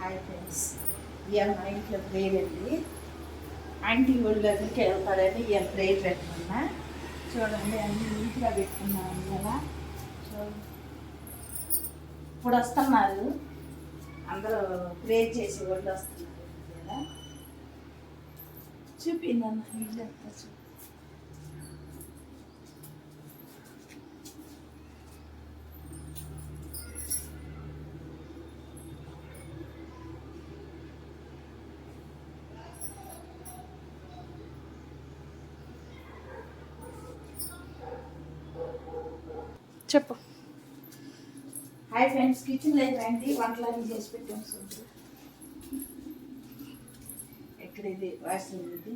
Hi friends, ఇవాళ మా ఇంట్లో ప్రేయర్ అండి. ఆంటీ వాళ్ళు దగ్గరికి వెళ్తారని ఇవాళ ప్రేయర్ పెట్టుకున్నా. చూడండి, అన్నీ నీట్గా పెట్టుకున్నాను కదా. చూడండి, ఇప్పుడు వస్తున్నారు అందరూ ప్రేయర్ చేసి వాళ్ళు వస్తున్నారు కదా. చూపిందన్న ఇల్లు అంతా చూపి. చెప్పు. హాయ్ ఫ్రెండ్స్, కిచెన్ లేదు రండి, వంటలన్నీ చేసి పెట్టాం. చూడండి, ఎక్కడ ఇది వాసన, ఇది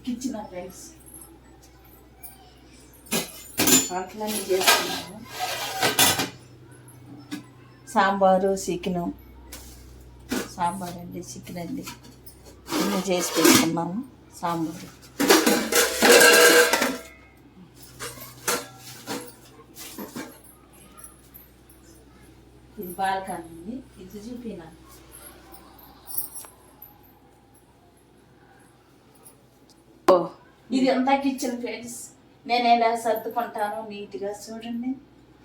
కిచెన్ ఫ్రెండ్స్. వంటలన్నీ చేసుకున్నాము. సాంబారు చికెను, సాంబార్ అండి, చికెన్ అండి, అన్నీ చేసి పెట్టుకున్నాము. సాంబారు, ఇది బాల్కనీ, ఇది చూపినా. ఇది అంతా కిచెన్ ఫ్రెండ్స్. నేను ఎలా సర్దుకుంటాను నీట్గా. చూడండి,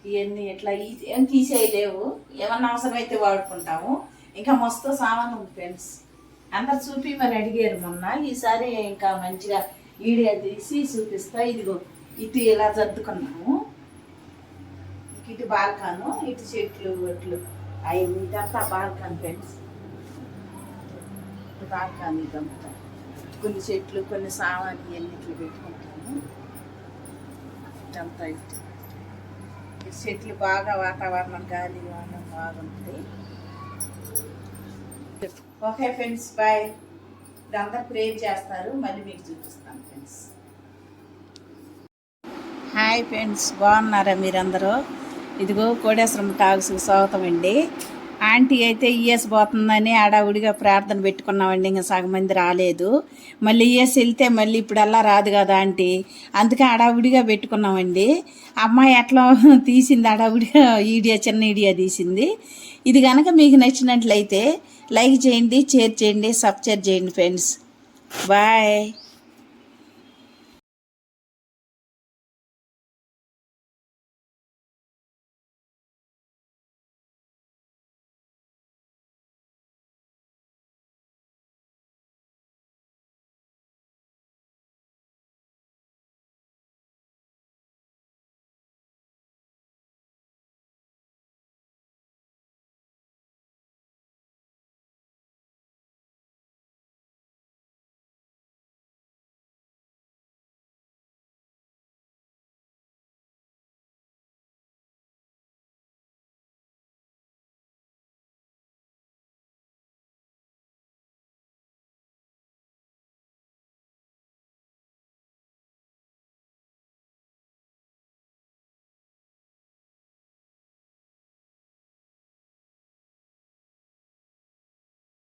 ఇవన్నీ ఎట్లా ఏం తీసేయలేవు, ఏమన్నా అవసరమైతే వాడుకుంటాము. ఇంకా మస్తు సామాను ఉంది ఫ్రెండ్స్. అందరు చూపి మరి అడిగారు మొన్న. ఈసారి ఇంకా మంచిగా వీడియో తీసి చూపిస్తా. ఇదిగో ఇటు ఇలా సర్దుకున్నాము. ఇటు బాల్కాను, ఇటు చెట్లు ఒట్లు అవి, ఇదంతా బాల్కాన్ ఫ్రెండ్స్. ఇటు బాల్కాన్, ఇదంతా కొన్ని చెట్లు, కొన్ని సామాన్లు ఎన్నిట్లు పెట్టుకుంటాము. ఇదంతా ఇటు చెట్లు బాగా వాతావరణం, గాలి వాన బాగుంటుంది. Okay friends, bye. ఇదంతా ప్రేర్ చేస్తారు, మళ్ళీ మీకు చూపిస్తాను ఫ్రెండ్స్. హాయ్ ఫ్రెండ్స్, బాగున్నారా మీరందరూ? ఇదిగో కోడేశ్వరం టాక్స్కి స్వాగతం అండి. ఆంటీ అయితే ఈఎస్ పోతుందని ఆడావుడిగా ప్రార్థన పెట్టుకున్నామండి. ఇంకా సగం మంది రాలేదు. మళ్ళీ ఈఎస్ వెళ్తే మళ్ళీ ఇప్పుడల్లా రాదు కదా ఆంటీ, అందుకే ఆడావుడిగా పెట్టుకున్నామండి. అమ్మాయి అట్లా తీసింది, ఆడావుడిగా వీడియో, చిన్న వీడియో తీసింది. ఇది కనుక మీకు నచ్చినట్లయితే లైక్ చేయండి, షేర్ చేయండి, సబ్స్క్రైబ్ చేయండి ఫ్రెండ్స్. బాయ్.